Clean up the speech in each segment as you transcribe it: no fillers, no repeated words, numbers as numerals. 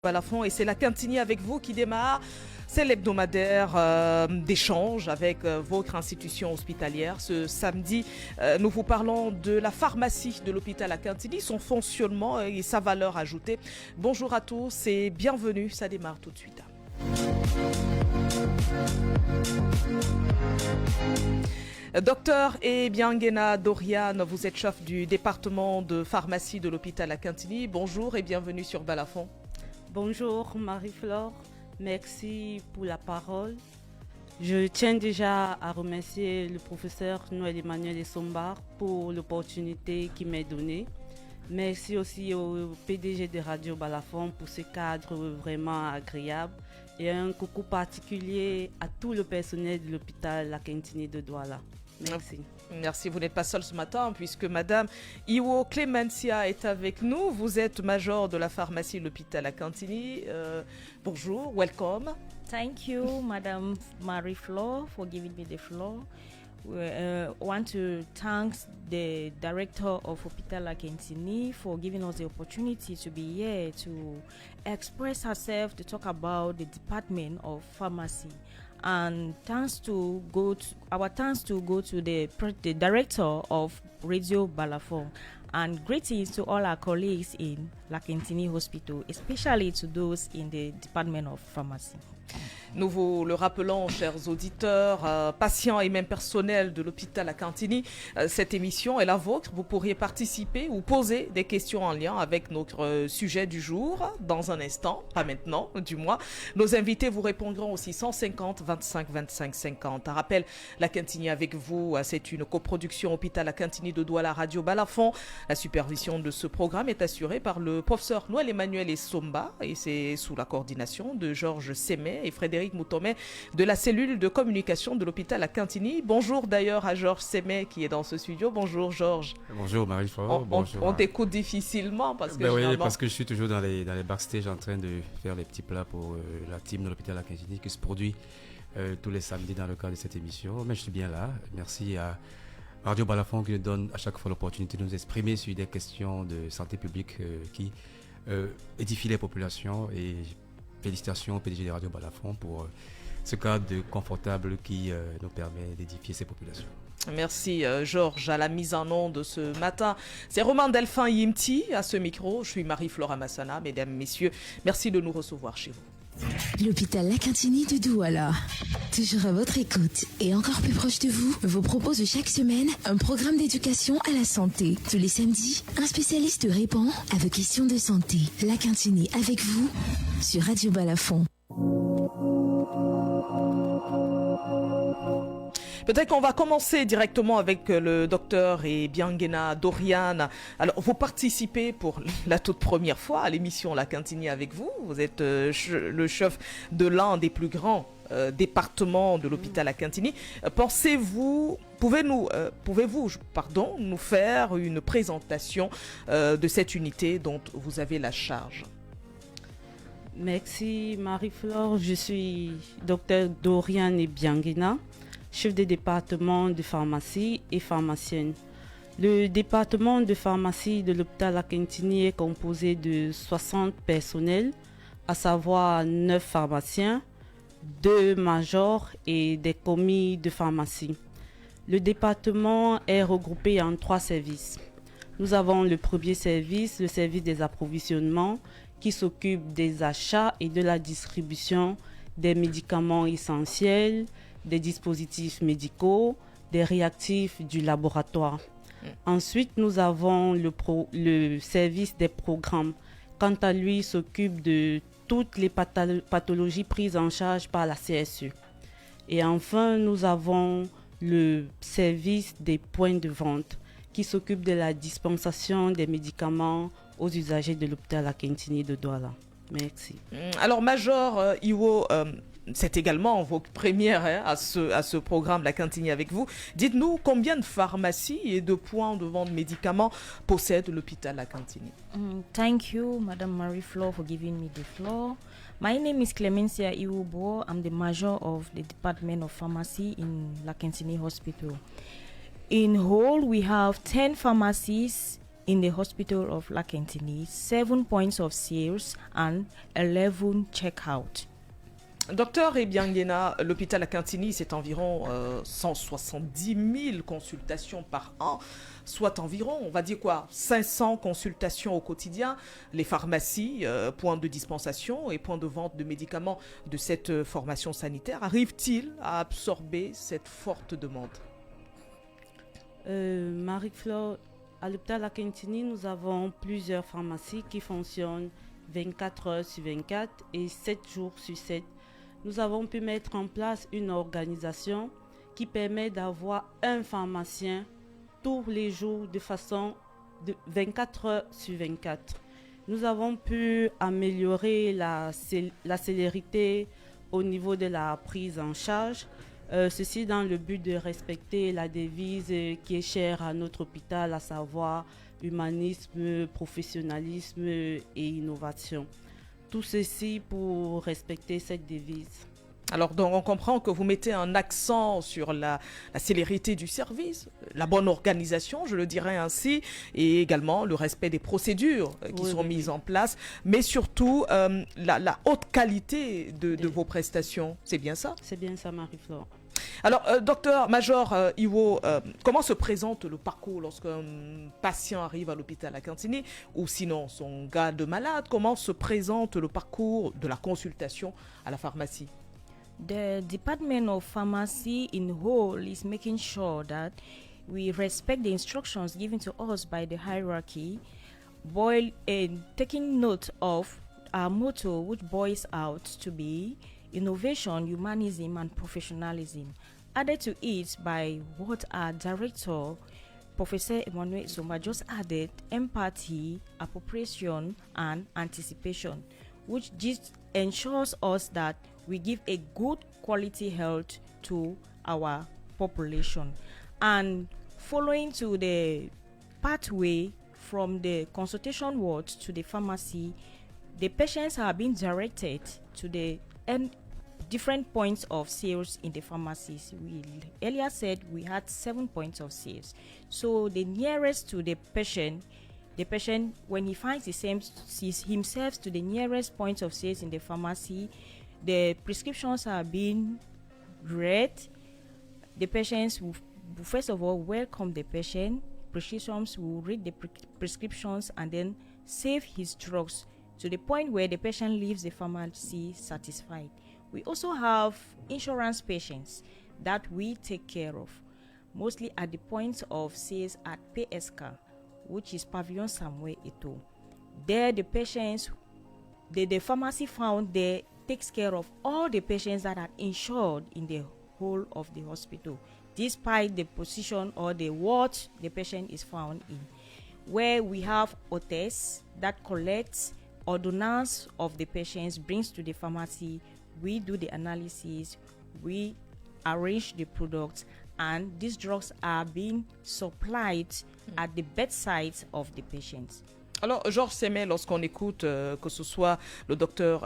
Balafon et c'est la Cantini avec vous qui démarre. C'est l'hebdomadaire d'échange avec votre institution hospitalière. Ce samedi, nous vous parlons de la pharmacie de l'hôpital La Cantini, son fonctionnement et sa valeur ajoutée. Bonjour à tous et bienvenue, ça démarre tout de suite. Docteur Ebiangena Doriane, vous êtes chef du département de pharmacie de l'hôpital La Cantini. Bonjour et bienvenue sur Balafon. Bonjour Marie-Flore, merci pour la parole. Je tiens déjà à remercier le professeur Noël Emmanuel Essombar pour l'opportunité qu'il m'a donnée. Merci aussi au PDG de Radio Balafon pour ce cadre vraiment agréable. Et un coucou particulier à tout le personnel de l'hôpital La Cantini de Douala. Merci. Merci, vous n'êtes pas seul ce matin puisque Madame Iwo Clemencia est avec nous. Vous êtes major de la pharmacie de l'hôpital La Cantini. Bonjour, welcome. Thank you, Madame Marie-Flore, for giving me the floor. We want to thank the director of Hospital La Cantini for giving us the opportunity to be here to express ourselves, to talk about the department of pharmacy. And thanks to go to the director of Radio Balafon. And greetings to all our colleagues in La Cantini Hospital, especially to those in the Department of Pharmacy. Nous vous le rappelons, chers auditeurs, patients et même personnels de l'hôpital La Cantini, cette émission est la vôtre. Vous pourriez participer ou poser des questions en lien avec notre sujet du jour dans un instant, pas maintenant, du moins. Nos invités vous répondront au 650 25 25 50. Un rappel, La Cantini avec vous, c'est une coproduction hôpital La Cantini de Douala Radio Balafon. La supervision de ce programme est assurée par le professeur Noël Emmanuel Essombar et c'est sous la coordination de Georges Semet et Frédéric Moutomé de la cellule de communication de l'hôpital La Cantini. Bonjour d'ailleurs à Georges Semet qui est dans ce studio. Bonjour Georges. Bonjour Marie-Flore. On t'écoute difficilement parce que oui, parce que je suis toujours dans les backstage en train de faire les petits plats pour la team de l'hôpital La Cantini qui se produit tous les samedis dans le cadre de cette émission. Mais je suis bien là. Merci à Radio Balafon qui nous donne à chaque fois l'opportunité de nous exprimer sur des questions de santé publique qui édifient les populations et félicitations au PDG de Radio Balafon pour ce cadre confortable qui nous permet d'édifier ces populations. Merci Georges à la mise en onde de ce matin. C'est Romain Delphin Yimti à ce micro. Je suis Marie-Flore Amassana. Mesdames, Messieurs, merci de nous recevoir chez vous. L'hôpital La Cantini de Douala, toujours à votre écoute et encore plus proche de vous, vous propose chaque semaine un programme d'éducation à la santé. Tous les samedis, un spécialiste répond à vos questions de santé. La Cantini avec vous sur Radio Balafon. Peut-être qu'on va commencer directement avec le docteur Ebiangena Doriane. Alors, vous participez pour la toute première fois à l'émission La Cantini avec vous. Vous êtes le chef de l'un des plus grands départements de l'hôpital La Cantini. Pouvez-vous nous faire une présentation de cette unité dont vous avez la charge? Merci Marie-Flore. Je suis docteur Doriane Ebiangena, chef de département de pharmacie et pharmacienne. Le département de pharmacie de l'hôpital La Cantini est composé de 60 personnels, à savoir 9 pharmaciens, 2 majors et des commis de pharmacie. Le département est regroupé en 3 services. Nous avons le premier service, le service des approvisionnements, qui s'occupe des achats et de la distribution des médicaments essentiels, des dispositifs médicaux, des réactifs du laboratoire. Ensuite, nous avons le service des programmes. Quant à lui, s'occupe de toutes les pathologies prises en charge par la CSE. Et enfin, nous avons le service des points de vente qui s'occupe de la dispensation des médicaments aux usagers de l'hôpital La Cantini de Douala. Merci. Alors, Major Iwo, c'est également votre première à ce programme La Cantini avec vous. Dites-nous combien de pharmacies et de points de vente de médicaments possède l'hôpital La Cantini? Thank you, Madame Marie-Flore, for giving me the floor. My name is Clemencia Iwubo. I'm the major of the Department of Pharmacy in La Cantini Hospital. In whole, we have 10 pharmacies in the hospital of Lakentini, 7 points of sales and 11 checkout. Docteur Ebiangena, l'hôpital à Cantini, c'est environ 170 000 consultations par an, soit environ, on va dire quoi, 500 consultations au quotidien. Les pharmacies, points de dispensation et points de vente de médicaments de cette formation sanitaire, arrivent-ils à absorber cette forte demande? Marie-Flore, à l'hôpital à Cantini, nous avons plusieurs pharmacies qui fonctionnent 24 heures sur 24 et 7 jours sur 7. Nous avons pu mettre en place une organisation qui permet d'avoir un pharmacien tous les jours de façon de 24 heures sur 24. Nous avons pu améliorer la célérité au niveau de la prise en charge. Ceci dans le but de respecter la devise qui est chère à notre hôpital, à savoir humanisme, professionnalisme et innovation. Tout ceci pour respecter cette devise. Alors, donc, on comprend que vous mettez un accent sur la célérité du service, la bonne organisation, je le dirais ainsi, et également le respect des procédures qui sont mises en place, mais surtout la haute qualité de vos prestations. C'est bien ça? C'est bien ça, Marie-Flore. Alors, docteur Major Iwo, comment se présente le parcours lorsqu'un patient arrive à l'hôpital à Cantini ou sinon son cas de malade? Comment se présente le parcours de la consultation à la pharmacie? The Department of Pharmacy in whole is making sure that we respect the instructions given to us by the hierarchy, taking note of our motto, which boils out to be innovation, humanism, and professionalism, added to it by what our director, Professor Emmanuel Isoma, just added: empathy, appropriation, and anticipation, which just ensures us that we give a good quality health to our population. And following to the pathway from the consultation ward to the pharmacy, the patients are being directed to the different points of sales in the pharmacies. We earlier said we had 7 points of sales. So the nearest to the patient, when he finds himself to the nearest point of sales in the pharmacy, the prescriptions are being read. The patients will first of all welcome the patient. Prescriptions will read the prescriptions and then save his drugs to the point where the patient leaves the pharmacy satisfied. We also have insurance patients that we take care of, mostly at the point of sales at PSK, which is Pavilion Samuel Eto'o. There, the patients, the pharmacy found there takes care of all the patients that are insured in the whole of the hospital, despite the position or the ward the patient is found in. Where we have hôtesse that collects ordonnance of the patients, brings to the pharmacy. We do the analysis, we arrange the products, and these drugs are being supplied at the bedside of the patients. Alors, Georges Semel, lorsqu'on écoute que ce soit le docteur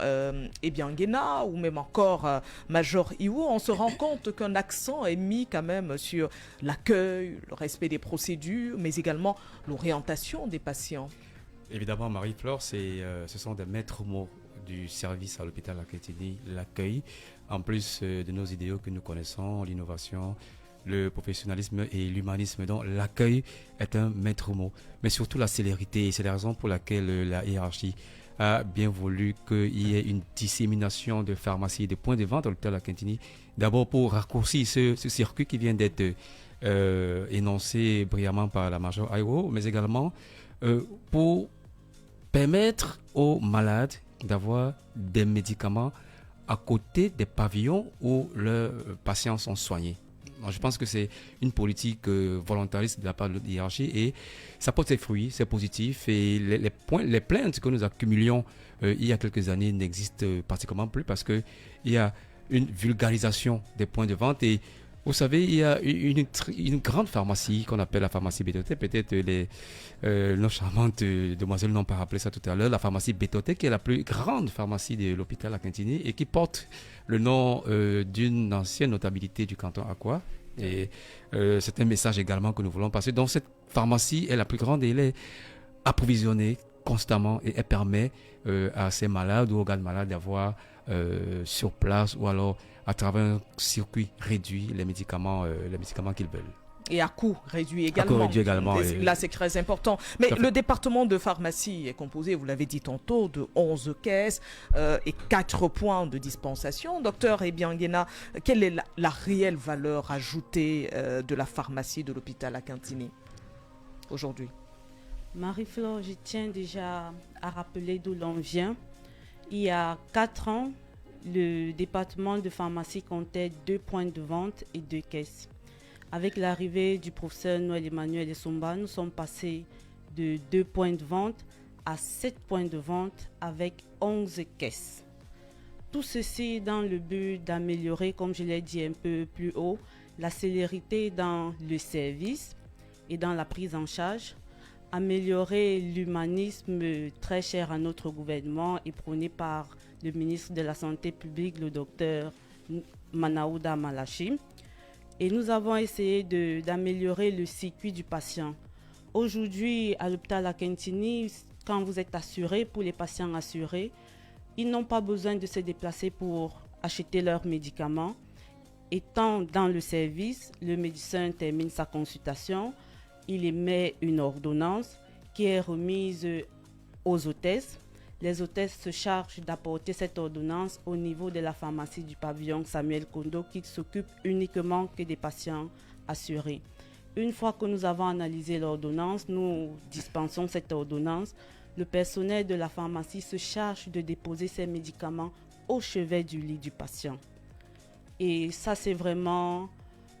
Ebiangena ou même encore Major Iwo, on se rend compte qu'un accent est mis quand même sur l'accueil, le respect des procédures, mais également l'orientation des patients. Évidemment, Marie-Flore, ce sont des maîtres mots du service à l'hôpital à Cantini, l'accueil, en plus de nos idéaux que nous connaissons, l'innovation, le professionnalisme et l'humanisme. Donc l'accueil est un maître mot, mais surtout la célérité. Et c'est la raison pour laquelle la hiérarchie a bien voulu qu'il y ait une dissémination de pharmacies, de points de vente à l'hôpital à Cantini. D'abord pour raccourcir ce circuit qui vient d'être énoncé brillamment par la Major Iwo, mais également pour permettre aux malades d'avoir des médicaments à côté des pavillons où leurs patients sont soignés. Donc, je pense que c'est une politique volontariste de la part de la hiérarchie et ça porte ses fruits, c'est positif. Et les plaintes que nous accumulions il y a quelques années n'existent pratiquement plus parce qu'il y a une vulgarisation des points de vente. Et vous savez, il y a une grande pharmacie qu'on appelle la pharmacie Bétoté. Peut-être nos charmantes demoiselles n'ont pas rappelé ça tout à l'heure. La pharmacie Bétoté, qui est la plus grande pharmacie de l'hôpital à Cantini et qui porte le nom d'une ancienne notabilité du canton Akwa, Et c'est un message également que nous voulons passer. Donc cette pharmacie est la plus grande et elle est approvisionnée constamment et elle permet à ces malades ou organes malades d'avoir sur place ou alors à travers un circuit réduit les médicaments qu'ils veulent. Et à coût réduit également. À coût réduit également. Là, c'est très important. Mais le département de pharmacie est composé, vous l'avez dit tantôt, de 11 caisses et 4 points de dispensation. Docteur Ebiangena, quelle est la réelle valeur ajoutée de la pharmacie de l'hôpital Akintini aujourd'hui? Marie-Flore, je tiens déjà à rappeler d'où l'on vient. Il y a 4 ans, le département de pharmacie comptait 2 points de vente et 2 caisses. Avec l'arrivée du professeur Noël Emmanuel Essomba, nous sommes passés de 2 points de vente à 7 points de vente avec 11 caisses. Tout ceci dans le but d'améliorer, comme je l'ai dit un peu plus haut, la célérité dans le service et dans la prise en charge, améliorer l'humanisme très cher à notre gouvernement et prôné par le ministre de la Santé publique, le docteur Manaouda Malachi. Et nous avons essayé d'améliorer le circuit du patient. Aujourd'hui, à l'hôpital Akintini, quand vous êtes assuré, pour les patients assurés, ils n'ont pas besoin de se déplacer pour acheter leurs médicaments. Étant dans le service, le médecin termine sa consultation, il émet une ordonnance qui est remise aux hôtesses. Les hôtesses se chargent d'apporter cette ordonnance au niveau de la pharmacie du pavillon Samuel Kondo qui s'occupe uniquement que des patients assurés. Une fois que nous avons analysé l'ordonnance, nous dispensons cette ordonnance. Le personnel de la pharmacie se charge de déposer ces médicaments au chevet du lit du patient. Et ça, c'est vraiment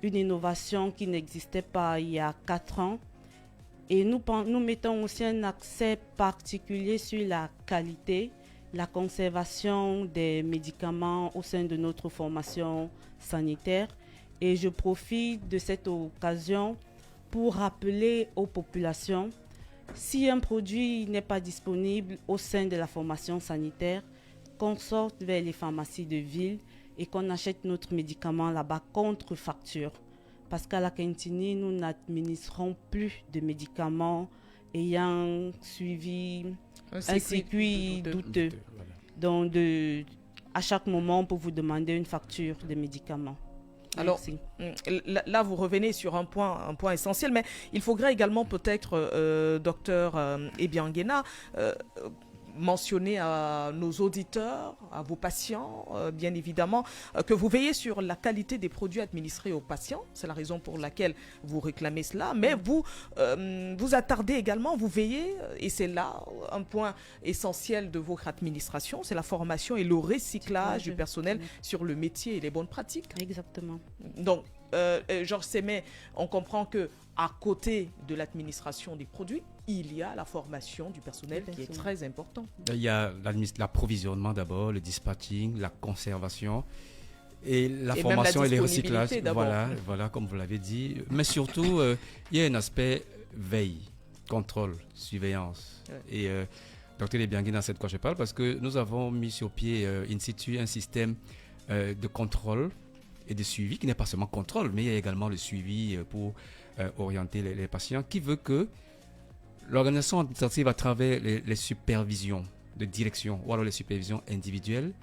une innovation qui n'existait pas il y a 4 ans. Et nous mettons aussi un accès particulier sur la qualité, la conservation des médicaments au sein de notre formation sanitaire. Et je profite de cette occasion pour rappeler aux populations, si un produit n'est pas disponible au sein de la formation sanitaire, qu'on sorte vers les pharmacies de ville et qu'on achète notre médicament là-bas contre facture. Parce qu'à l'Akintini, nous n'administrons plus de médicaments ayant suivi un circuit douteux. Donc, à chaque moment, on peut vous demander une facture de médicaments. Alors, là, vous revenez sur un point essentiel, mais il faudrait également peut-être, docteur Ebiangena, mentionner à nos auditeurs, à vos patients, bien évidemment, que vous veillez sur la qualité des produits administrés aux patients. C'est la raison pour laquelle vous réclamez cela. Mais vous vous attardez également, vous veillez, et c'est là un point essentiel de votre administration, c'est la formation et le recyclage du personnel sur le métier et les bonnes pratiques. Exactement. Donc, Georges Sémé, on comprend que à côté de l'administration des produits, il y a la formation du personnel qui est très important. Il y a l'approvisionnement d'abord, le dispatching, la conservation et la formation et le recyclage. Voilà, comme vous l'avez dit. Mais surtout, il y a un aspect veille, contrôle, surveillance. Ouais. Et Dr Ebiangena sait de quoi je parle parce que nous avons mis sur pied in situ un système de contrôle et de suivi qui n'est pas seulement contrôle, mais il y a également le suivi pour orienter les patients qui veut que l'organisation administrative à travers les supervisions de direction ou alors les supervisions individuelles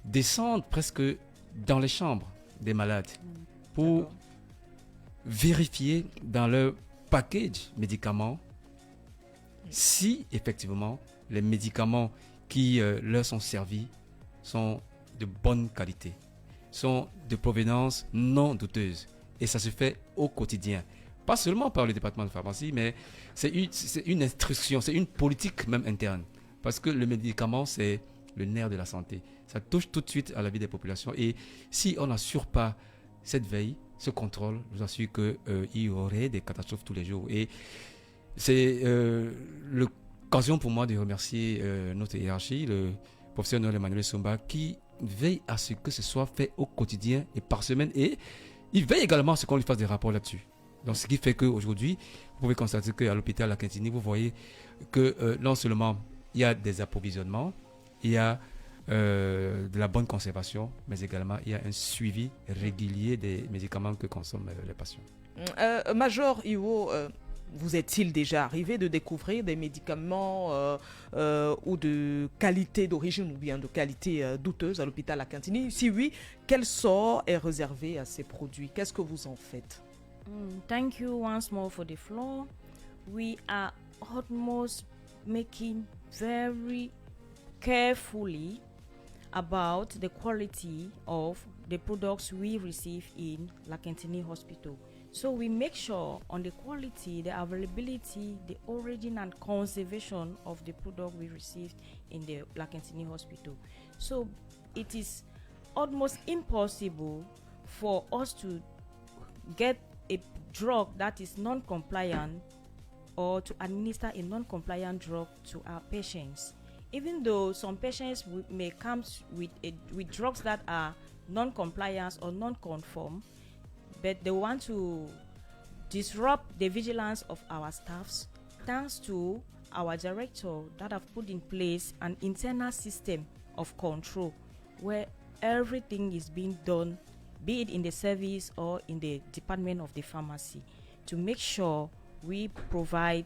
descendent presque dans les chambres des malades pour vérifier dans leur package médicaments si effectivement les médicaments qui leur sont servis sont de bonne qualité, sont de provenance non douteuse. Et ça se fait au quotidien. Pas seulement par le département de pharmacie, mais c'est une instruction, c'est une politique même interne. Parce que le médicament, c'est le nerf de la santé. Ça touche tout de suite à la vie des populations. Et si on n'assure pas cette veille, ce contrôle, je vous assure qu'il y aurait des catastrophes tous les jours. Et c'est l'occasion pour moi de remercier notre hiérarchie, le professeur Noël Emmanuel Essomba, qui veille à ce que ce soit fait au quotidien et par semaine. Et il veille également à ce qu'on lui fasse des rapports là-dessus. Donc, ce qui fait qu'aujourd'hui, vous pouvez constater qu'à l'hôpital Akintini, vous voyez que non seulement il y a des approvisionnements, il y a de la bonne conservation, mais également il y a un suivi régulier des médicaments que consomment les patients. Major Iwo, vous est-il déjà arrivé de découvrir des médicaments ou de qualité d'origine ou bien de qualité douteuse à l'hôpital Akintini? Si oui, quel sort est réservé à ces produits? Qu'est-ce que vous en faites? Thank you once more for the floor. We are almost making very carefully about the quality of the products we receive in Lakentini Hospital. So we make sure on the quality, the availability, the origin and conservation of the product we received in the Lakentini Hospital. So it is almost impossible for us to get a drug that is non-compliant or to administer a non-compliant drug to our patients. Even though some patients may come with drugs that are non-compliant or non-conform, but they want to disrupt the vigilance of our staffs, thanks to our director that have put in place an internal system of control where everything is being done, be it in the service or in the department of the pharmacy, to make sure we provide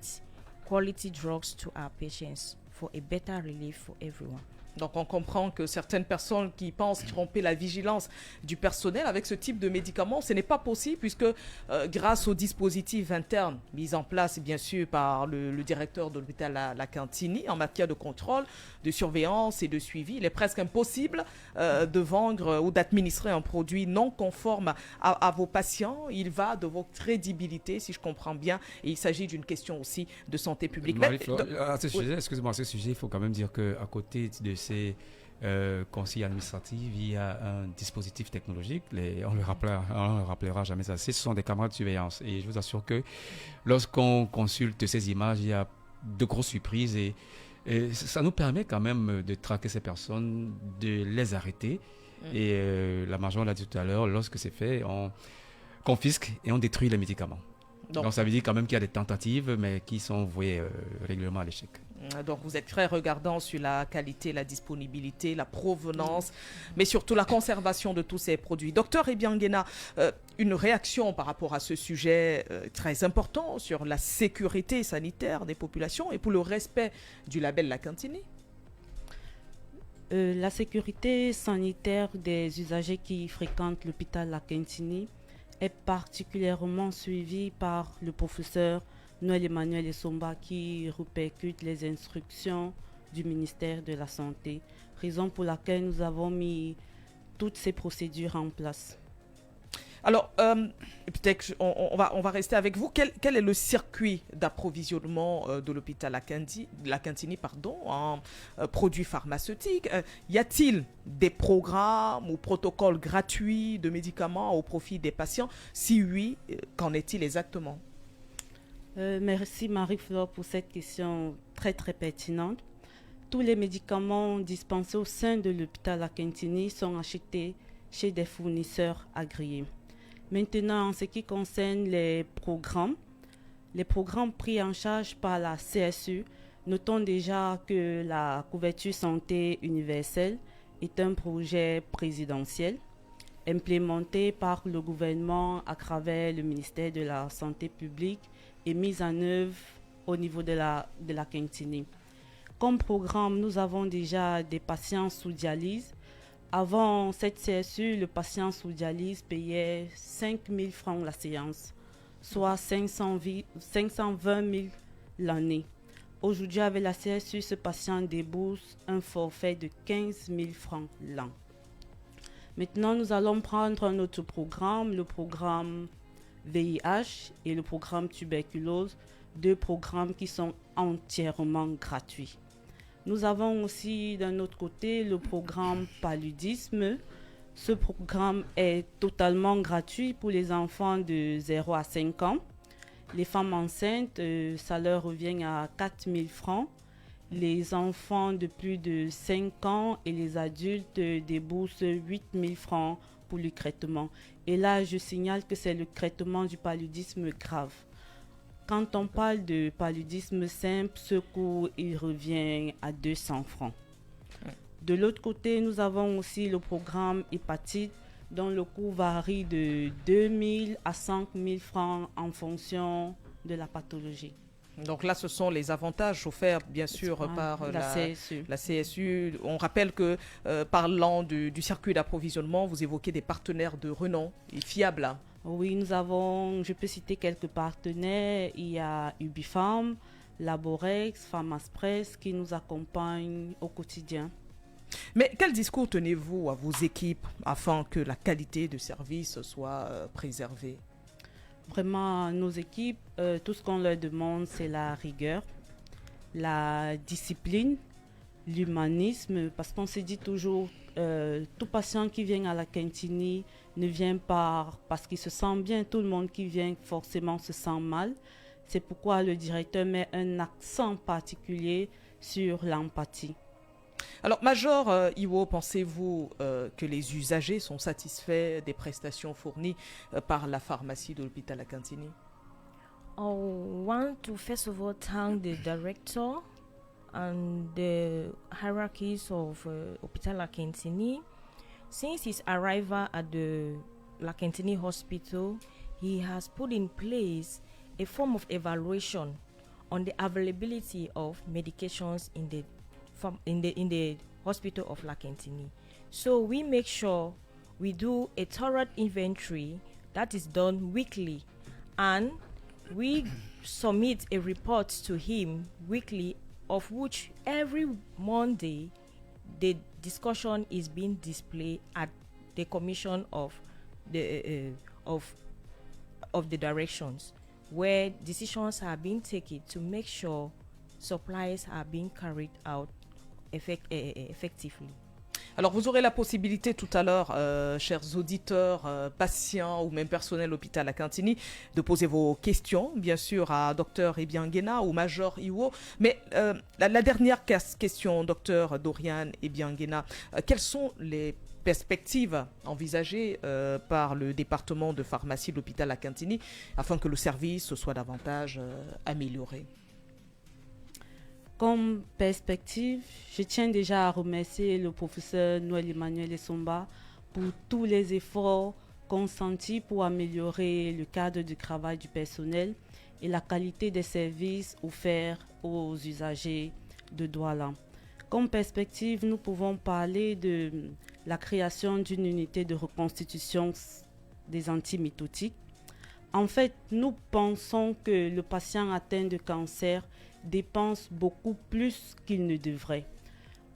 quality drugs to our patients for a better relief for everyone. Donc on comprend que certaines personnes qui pensent tromper la vigilance du personnel avec ce type de médicaments, ce n'est pas possible puisque grâce aux dispositifs internes mis en place bien sûr par le directeur de l'hôpital Lakentini en matière de contrôle, de surveillance et de suivi, il est presque impossible de vendre ou d'administrer un produit non conforme à vos patients. Il va de votre crédibilité, si je comprends bien, et il s'agit d'une question aussi de santé publique. À ce sujet, excusez-moi, à ce sujet, il faut quand même dire qu'à côté de ces conseils administratifs, il y a un dispositif technologique, on ne le rappellera jamais assez, ce sont des caméras de surveillance. Et je vous assure que lorsqu'on consulte ces images, il y a de grosses surprises et ça nous permet quand même de traquer ces personnes, de les arrêter. Et la major l'a dit tout à l'heure, lorsque c'est fait, on confisque et on détruit les médicaments. Donc ça veut dire quand même qu'il y a des tentatives, mais qui sont vouées régulièrement à l'échec. Donc vous êtes très regardant sur la qualité, la disponibilité, la provenance, mais surtout la conservation de tous ces produits. Docteur Ebiangena, une réaction par rapport à ce sujet très important sur la sécurité sanitaire des populations et pour le respect du label Lakentini? La sécurité sanitaire des usagers qui fréquentent l'hôpital Lakentini est particulièrement suivie par le professeur Noël Emmanuel Essomba qui répercute les instructions du ministère de la Santé, raison pour laquelle nous avons mis toutes ces procédures en place. Alors, peut-être on va rester avec vous. Quel est le circuit d'approvisionnement de l'hôpital Lakentini en produits pharmaceutiques? Y a-t-il des programmes ou protocoles gratuits de médicaments au profit des patients? Si oui, qu'en est-il exactement? Merci Marie-Flore pour cette question très très pertinente. Tous les médicaments dispensés au sein de l'hôpital Lakentini sont achetés chez des fournisseurs agréés. Maintenant, en ce qui concerne les programmes pris en charge par la CSU, notons déjà que la couverture santé universelle est un projet présidentiel implémenté par le gouvernement à travers le ministère de la Santé publique et mis en œuvre au niveau de la Lakentini. Comme programme, nous avons déjà des patients sous dialyse. Avant cette CSU, le patient sous dialyse payait 5 000 francs la séance, soit 520 000 l'année. Aujourd'hui, avec la CSU, ce patient débourse un forfait de 15 000 francs l'an. Maintenant, nous allons prendre un autre programme, le programme VIH et le programme tuberculose, deux programmes qui sont entièrement gratuits. Nous avons aussi d'un autre côté le programme paludisme. Ce programme est totalement gratuit pour les enfants de 0 à 5 ans. Les femmes enceintes, ça leur revient à 4 000 francs. Les enfants de plus de 5 ans et les adultes déboursent 8 000 francs pour le traitement. Et là, je signale que c'est le traitement du paludisme grave. Quand on parle de paludisme simple, ce coût il revient à 200 francs. De l'autre côté, nous avons aussi le programme hépatite dont le coût varie de 2 000 à 5 000 francs en fonction de la pathologie. Donc là, ce sont les avantages offerts, bien sûr, par la CSU. La CSU. On rappelle que, parlant du circuit d'approvisionnement, vous évoquez des partenaires de renom et fiables. Oui, je peux citer quelques partenaires. Il y a Ubifarm, Laborex, Pharmaspress qui nous accompagnent au quotidien. Mais quel discours tenez-vous à vos équipes afin que la qualité de service soit préservée? Vraiment, nos équipes, tout ce qu'on leur demande, c'est la rigueur, la discipline, l'humanisme, parce qu'on se dit toujours, tout patient qui vient à la Quintini ne vient pas parce qu'il se sent bien. Tout le monde qui vient forcément se sent mal. C'est pourquoi le directeur met un accent particulier sur l'empathie. Alors, Major Iwo, pensez-vous que les usagers sont satisfaits des prestations fournies par la pharmacie de l'hôpital Akintini? I want to first of all thank the director and the hierarchies of Hôpital Akintini. Since his arrival at the Lakentini Hospital, he has put in place a form of evaluation on the availability of medications in the hospital of Lakentini. So we make sure we do a thorough inventory that is done weekly, and we submit a report to him weekly, of which every Monday the discussion is being displayed at the commission of the directions, where decisions are being taken to make sure supplies are being carried out effectively. Alors, vous aurez la possibilité tout à l'heure, chers auditeurs, patients ou même personnel hôpital Akintini, de poser vos questions, bien sûr, à Dr Ebiangena ou Major Iwo. Mais la dernière question, Dr Dorian Ebiangena, quelles sont les perspectives envisagées par le département de pharmacie de l'hôpital Akintini afin que le service soit davantage amélioré? Comme perspective, je tiens déjà à remercier le professeur Noël Emmanuel Essomba pour tous les efforts consentis pour améliorer le cadre de travail du personnel et la qualité des services offerts aux usagers de Douala. Comme perspective, nous pouvons parler de la création d'une unité de reconstitution des antimitotiques. En fait, nous pensons que le patient atteint de cancer dépense beaucoup plus qu'il ne devrait.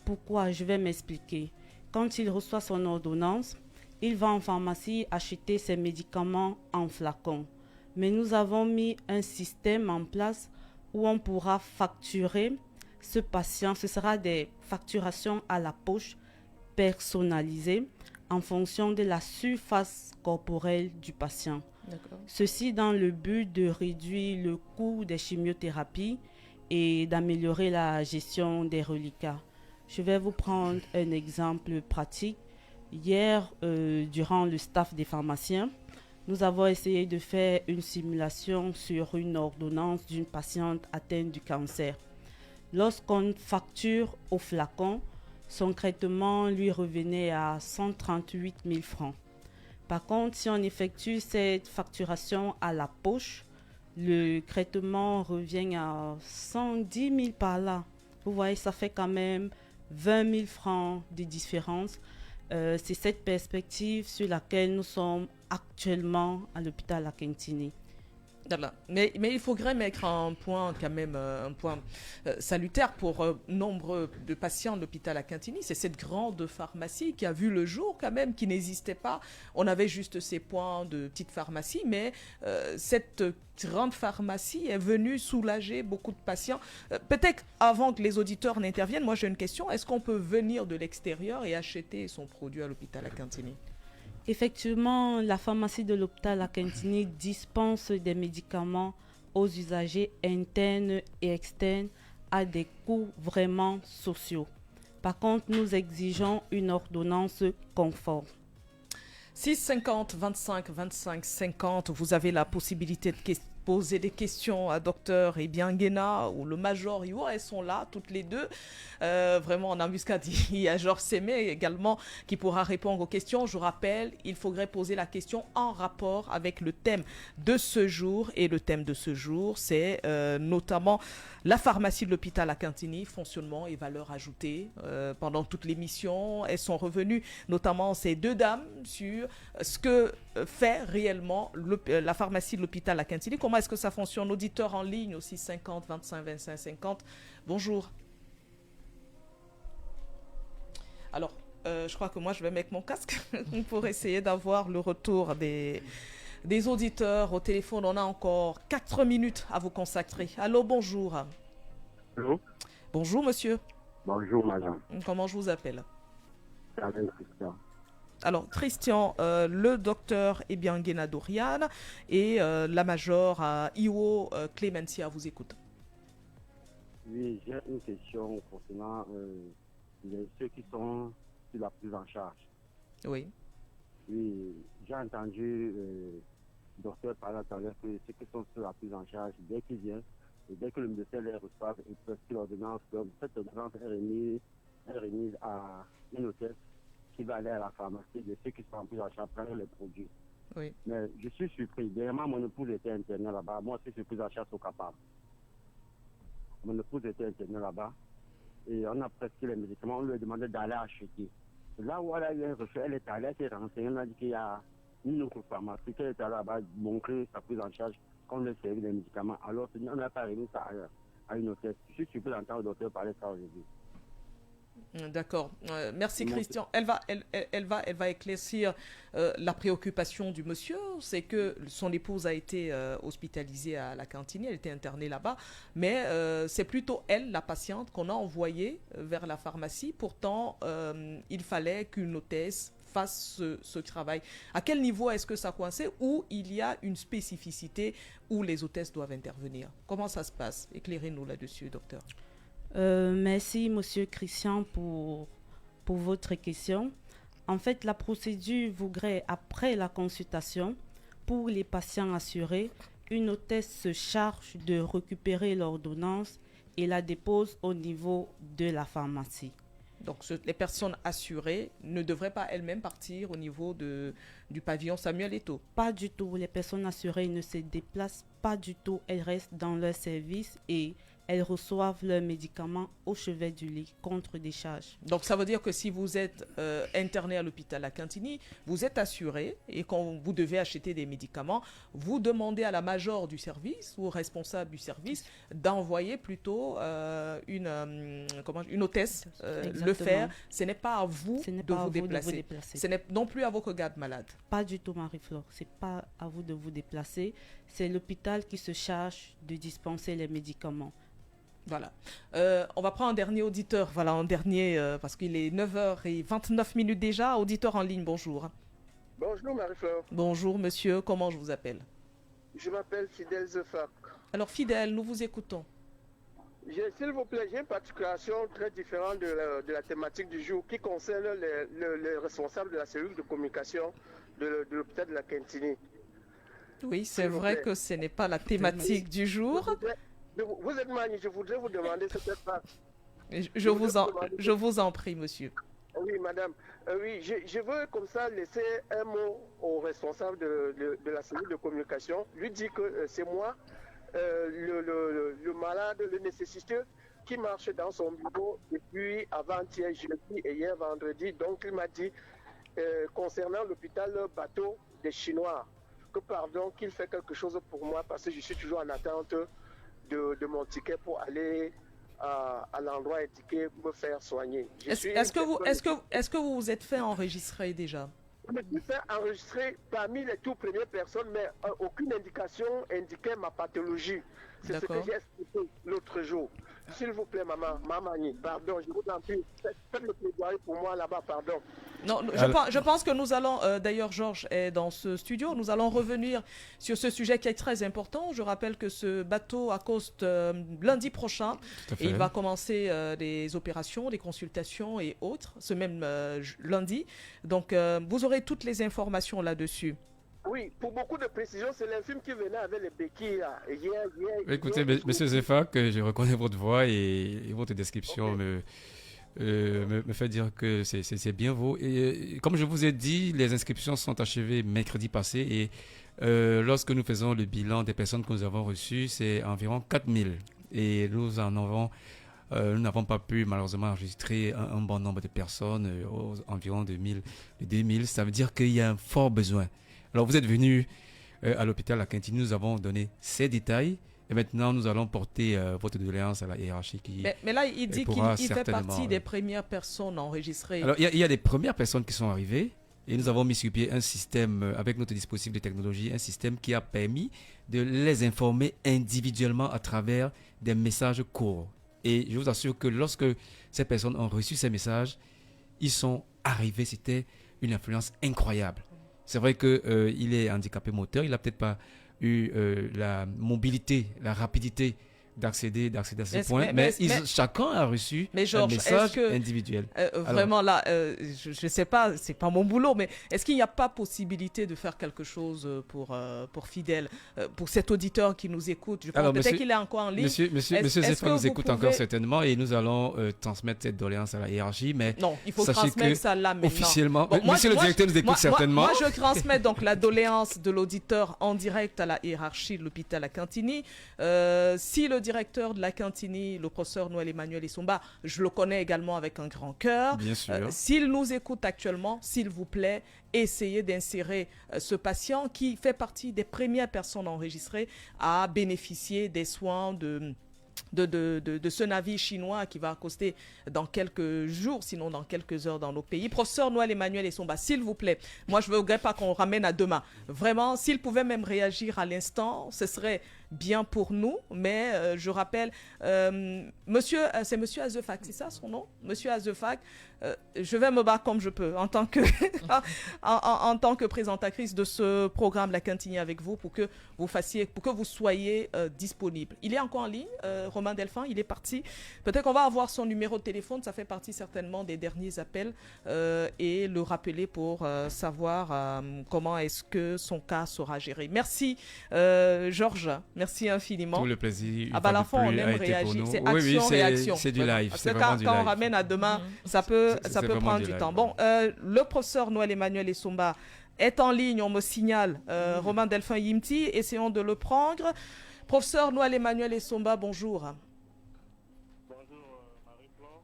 Pourquoi? Je vais m'expliquer. Quand il reçoit son ordonnance, il va en pharmacie acheter ses médicaments en flacon. Mais nous avons mis un système en place où on pourra facturer ce patient. Ce sera des facturations à la poche personnalisées en fonction de la surface corporelle du patient. Ceci dans le but de réduire le coût des chimiothérapies et d'améliorer la gestion des reliquats. Je vais vous prendre un exemple pratique. Hier, durant le staff des pharmaciens, nous avons essayé de faire une simulation sur une ordonnance d'une patiente atteinte du cancer. Lorsqu'on facture au flacon, son traitement lui revenait à 138 000 francs. Par contre, si on effectue cette facturation à la poche, le traitement revient à 110 000 par là. Vous voyez, ça fait quand même 20 000 francs de différence. C'est cette perspective sur laquelle nous sommes actuellement à l'hôpital Akintini. Mais il faudrait mettre un point quand même, un point salutaire pour nombre de patients de l'hôpital Akintini. C'est cette grande pharmacie qui a vu le jour quand même, qui n'existait pas. On avait juste ces points de petite pharmacie, mais cette grande pharmacie est venue soulager beaucoup de patients. Peut-être avant que les auditeurs n'interviennent, moi j'ai une question. Est-ce qu'on peut venir de l'extérieur et acheter son produit à l'hôpital Akintini? Effectivement, la pharmacie de l'hôpital Akintini dispense des médicaments aux usagers internes et externes à des coûts vraiment sociaux. Par contre, nous exigeons une ordonnance conforme. 6 50 25 25 50, vous avez la possibilité de poser des questions à Docteur Ebiangena ou le Major Iwo. Elles sont là, toutes les deux. Vraiment en embuscade. Il y a Georges Sémé également qui pourra répondre aux questions. Je rappelle, il faudrait poser la question en rapport avec le thème de ce jour. Et le thème de ce jour, c'est notamment la pharmacie de l'hôpital à Cantini, fonctionnement et valeur ajoutée. Pendant toute l'émission, elles sont revenues, notamment ces deux dames, sur ce que fait réellement la pharmacie de l'hôpital à Cantini. Comment est-ce que ça fonctionne? Auditeur en ligne aussi 50 25 25 50. Bonjour. Alors, je crois que moi, je vais mettre mon casque pour essayer d'avoir le retour des auditeurs au téléphone. On a encore 4 minutes à vous consacrer. Allô, bonjour. Allô? Bonjour, monsieur. Bonjour, madame. Comment je vous appelle? Christian. Alors, Christian, le docteur Ebiangena Dorian et la major Iwo Clémentia vous écoute. Oui, j'ai une question concernant ceux qui sont sur la prise en charge. Oui. Oui, j'ai entendu le docteur parler tout à l'heure que ceux qui sont sur la prise en charge, dès qu'ils viennent, et dès que le médecin les reçoit et prescrit l'ordonnance, cette ordonnance est remise à une hôtesse qui va aller à la pharmacie de ceux qui sont en prise en charge prendre les produits. Oui. Mais je suis surpris. Dernièrement, mon épouse était internée là-bas. Moi, je suis prise en charge au capable. Mon épouse était internée là-bas. Et on a prescrit les médicaments. On lui a demandé d'aller acheter. Là où elle a eu un reflet, elle est allée, elle s'est renseignée. On a dit qu'il y a une autre pharmacie qui est allée là-bas montrer sa prise en charge qu'on lui a servi des médicaments. Alors, on n'a pas remis ça à une hôtesse. Je suis surpris d'entendre le docteur parler de ça aujourd'hui. D'accord. Merci Christian. Elle va éclaircir la préoccupation du monsieur. C'est que son épouse a été hospitalisée à la Cantini, elle était internée là-bas, mais c'est plutôt elle, la patiente, qu'on a envoyée vers la pharmacie. Pourtant, il fallait qu'une hôtesse fasse ce travail. À quel niveau est-ce que ça coincé, ou il y a une spécificité où les hôtesses doivent intervenir? Comment ça se passe? Éclairez-nous là-dessus, docteur. Merci, monsieur Christian, pour votre question. En fait, la procédure voudrait, après la consultation, pour les patients assurés, une hôtesse se charge de récupérer l'ordonnance et la dépose au niveau de la pharmacie. Donc, les personnes assurées ne devraient pas elles-mêmes partir au niveau du pavillon Samuel Eto'o? Pas du tout. Les personnes assurées ne se déplacent pas du tout. Elles restent dans leur service et elles reçoivent leurs médicaments au chevet du lit contre des charges. Donc, ça veut dire que si vous êtes interné à l'hôpital à Cantini, vous êtes assuré et quand vous devez acheter des médicaments, vous demandez à la major du service ou au responsable du service d'envoyer plutôt une hôtesse le faire. Ce n'est pas à vous de vous déplacer. Ce n'est non plus à vos regards malades. Pas du tout, Marie-Flore. Ce n'est pas à vous de vous déplacer. C'est l'hôpital qui se charge de dispenser les médicaments. Voilà. On va prendre un dernier auditeur. Voilà, un dernier, parce qu'il est 9h29 déjà. Auditeur en ligne, bonjour. Bonjour Marie-Flore. Bonjour monsieur, comment je vous appelle? Je m'appelle Fidel Zefak. Alors Fidel, nous vous écoutons. S'il vous plaît, j'ai une particularité très différente de la thématique du jour qui concerne les responsables de la cellule de communication de l'hôpital de la Cantini. Oui, c'est vrai que ce n'est pas la thématique du jour. Vous êtes mani, je voudrais vous demander cette phrase. Je vous en prie, monsieur. Oui, madame. Oui, je veux comme ça laisser un mot au responsable de la cellule de communication. Lui dire que c'est moi, le malade, le nécessiteux, qui marche dans son bureau depuis avant-hier jeudi et hier vendredi. Donc, il m'a dit, concernant l'hôpital Bateau des Chinois, qu'il fait quelque chose pour moi parce que je suis toujours en attente de mon ticket pour aller à l'endroit indiqué me faire soigner. Est-ce que vous vous êtes fait enregistrer déjà? Je me suis fait enregistrer parmi les toutes premières personnes, mais aucune indication indiquait ma pathologie. C'est ce que j'ai expliqué l'autre jour. S'il vous plaît, mamani, pardon, je vous en prie, faites le plaidoyer pour moi là-bas, pardon. Non, je pense que nous allons, d'ailleurs Georges est dans ce studio, nous allons revenir sur ce sujet qui est très important. Je rappelle que ce bateau accoste lundi prochain et il va commencer des opérations, des consultations et autres, ce même lundi. Donc vous aurez toutes les informations là-dessus. Oui, pour beaucoup de précision, c'est l'infirme qui venait avec les béquilles là. Écoutez, monsieur Zefak, je reconnais votre voix et votre description me fait dire que c'est bien vous. Et comme je vous ai dit, les inscriptions sont achevées mercredi passé et lorsque nous faisons le bilan des personnes que nous avons reçues, c'est environ 4000. Et nous n'avons pas pu malheureusement enregistrer un bon nombre de personnes, environ 2000. Ça veut dire qu'il y a un fort besoin. Alors vous êtes venu à l'hôpital à Quintini, nous avons donné ces détails. Et maintenant, nous allons porter votre doléance à la hiérarchie qui. Mais là, il dit qu'il fait partie des premières personnes enregistrées. Alors, il y a des premières personnes qui sont arrivées et nous avons mis sur pied un système avec notre dispositif de technologie, un système qui a permis de les informer individuellement à travers des messages courts. Et je vous assure que lorsque ces personnes ont reçu ces messages, ils sont arrivés, c'était une influence incroyable. C'est vrai qu'il est handicapé moteur, il n'a peut-être pas eu la mobilité, la rapidité d'accéder à ces points, mais chacun a reçu un message individuel. Vraiment là, je ne sais pas, c'est pas mon boulot, mais est-ce qu'il n'y a pas possibilité de faire quelque chose pour Fidèle, pour cet auditeur qui nous écoute? Je pense peut-être qu'il est encore en ligne. Monsieur Zefak nous écoute encore certainement et nous allons transmettre cette doléance à la hiérarchie, mais non, il faut transmettre ça là maintenant. Officiellement, monsieur le directeur nous écoute certainement. Moi, je transmets donc la doléance de l'auditeur en direct à la hiérarchie de l'hôpital à Quintini. Si le directeur de la Quintini, le professeur Noël Emmanuel Essomba, je le connais également avec un grand cœur. Bien sûr. S'il nous écoute actuellement, s'il vous plaît, essayez d'insérer ce patient qui fait partie des premières personnes enregistrées à bénéficier des soins de ce navire chinois qui va accoster dans quelques jours, sinon dans quelques heures dans nos pays. Professeur Noël Emmanuel Essomba, s'il vous plaît, moi je ne voudrais pas qu'on ramène à demain. Vraiment, s'il pouvait même réagir à l'instant, ce serait bien pour nous, mais je rappelle, c'est monsieur Azefak, c'est ça son nom? Monsieur Azefak, je vais me battre comme je peux en tant que, en tant que présentatrice de ce programme La Quintini avec vous pour que vous soyez disponible. Il est encore en ligne, Romain Delphin, il est parti. Peut-être qu'on va avoir son numéro de téléphone, ça fait partie certainement des derniers appels et le rappeler pour savoir comment est-ce que son cas sera géré. Merci Georges. Merci infiniment. Tout le plaisir. Ah bah l'enfant, on aime réagir. C'est action-réaction. C'est du live. Parce que quand on ramène à demain, ça peut prendre du temps. Bon, le professeur Noël Emmanuel Essomba est en ligne, on me signale. Romain Delphin Yimti, essayons de le prendre. Professeur Noël Emmanuel Essomba, bonjour. Bonjour Marie-Flore.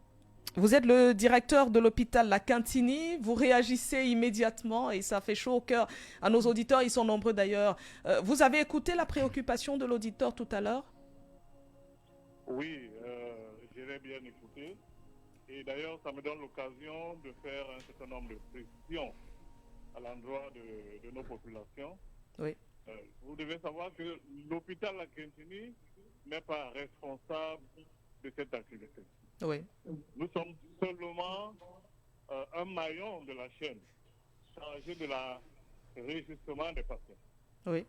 Vous êtes le directeur de l'hôpital La Quintini. Vous réagissez immédiatement et ça fait chaud au cœur à nos auditeurs. Ils sont nombreux d'ailleurs. Vous avez écouté la préoccupation de l'auditeur tout à l'heure? Oui, je l'ai bien écouté. Et d'ailleurs, ça me donne l'occasion de faire un certain nombre de précisions à l'endroit de nos populations. Oui. Vous devez savoir que l'hôpital La Quintini n'est pas responsable de cette activité. Oui. Nous sommes seulement un maillon de la chaîne chargé de l'enregistrement des patients. Oui.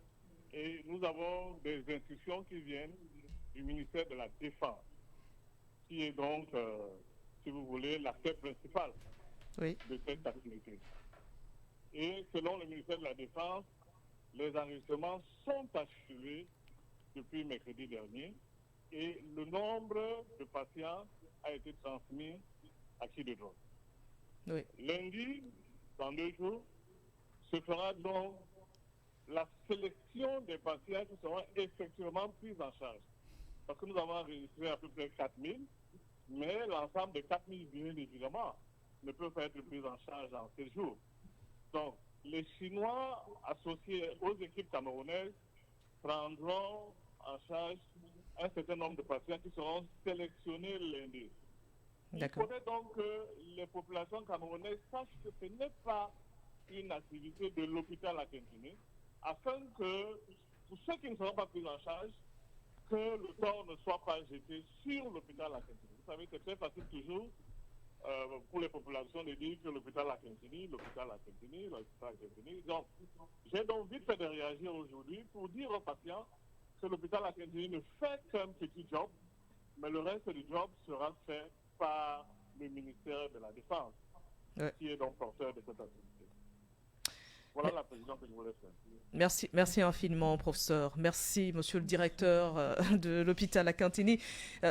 Et nous avons des instructions qui viennent du ministère de la Défense, qui est donc, si vous voulez, l'acteur principal de cette activité. Et selon le ministère de la Défense, les enregistrements sont achevés depuis mercredi dernier et le nombre de patients a été transmis à qui de droit. Oui. Lundi, dans 2 jours, se fera donc la sélection des patients qui seront effectivement pris en charge. Parce que nous avons enregistré à peu près 4000, mais l'ensemble de 4000, bien évidemment, ne peuvent pas être pris en charge en 7 jours. Donc, les Chinois associés aux équipes camerounaises prendront en charge un certain nombre de patients qui seront sélectionnés lundi. Il faudrait donc que les populations camerounaises sachent que ce n'est pas une activité de l'hôpital La Quintini, afin que, pour ceux qui ne seront pas pris en charge, que le tort ne soit pas jeté sur l'hôpital La Quintini. Vous savez, c'est très facile toujours pour les populations de dire que l'hôpital La Quintini, l'hôpital La Quintini, l'hôpital La Quintini. Donc, j'ai donc vite fait de réagir aujourd'hui pour dire aux patients que l'hôpital La Quintini ne fait qu'un petit job, mais le reste du job sera fait par le ministère de la Défense, qui est donc porteur de cette activité. Voilà la précision que je voulais faire. Merci infiniment, professeur. Merci, monsieur le directeur de l'hôpital La Quintini.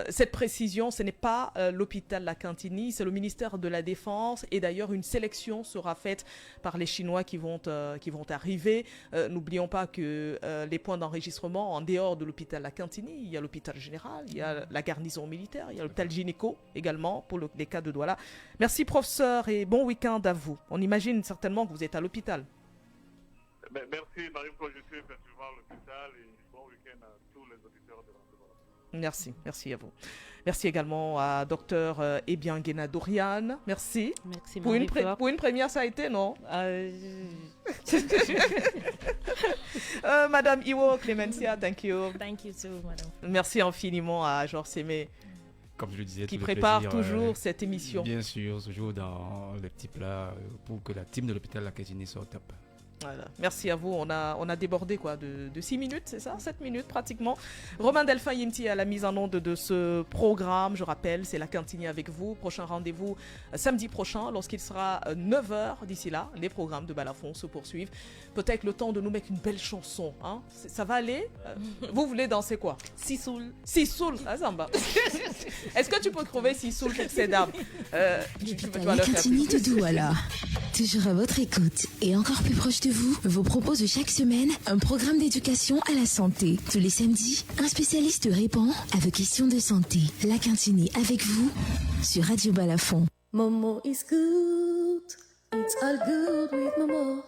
Cette précision, ce n'est pas l'hôpital La Quintini, c'est le ministère de la Défense. Et d'ailleurs, une sélection sera faite par les Chinois qui vont arriver. N'oublions pas que les points d'enregistrement en dehors de l'hôpital La Quintini, il y a l'hôpital général, il y a la garnison militaire, il y a l'hôpital gynéco également pour les cas de Douala. Merci, professeur, et bon week-end à vous. On imagine certainement que vous êtes à l'hôpital. Merci, Marie-Claude, je suis effectivement à l'hôpital et bon week-end à tous les auditeurs de la. Merci à vous. Merci également à Dr Ebiangena Dorian. Merci. Merci, pour une première, ça a été, non? Madame Iwo Clemencia, thank you. Thank you too, madame. Merci infiniment à Georges Sémé. Comme je le disais, qui prépare toujours cette émission. Bien sûr, toujours dans les petits plats pour que la team de l'hôpital La Quintini soit au top. Voilà. Merci à vous. On a débordé de 6 minutes, c'est ça? 7 minutes pratiquement. Romain Delphin Yimti à la mise en onde de ce programme. Je rappelle, c'est La Quintini avec vous. Prochain rendez-vous samedi prochain lorsqu'il sera 9h. D'ici là, les programmes de Balafon se poursuivent. Peut-être le temps de nous mettre une belle chanson. Hein? Ça va aller? Vous voulez danser quoi? Sisoul. Sisoul, ah, Zamba. Est-ce que tu peux trouver Sisoul pour ces dames? La Quintini de Douala. Toujours à votre écoute et encore plus proche de vous propose chaque semaine un programme d'éducation à la santé. Tous les samedis, un spécialiste répond à vos questions de santé. La Quintini avec vous sur Radio Balafon. Momo is good, it's all good with Momo.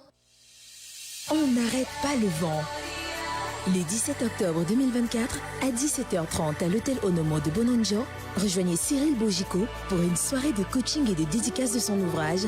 On n'arrête pas le vent. Le 17 octobre 2024, à 17h30 à l'hôtel Onomo de Bononjo, rejoignez Cyril Bojico pour une soirée de coaching et de dédicace de son ouvrage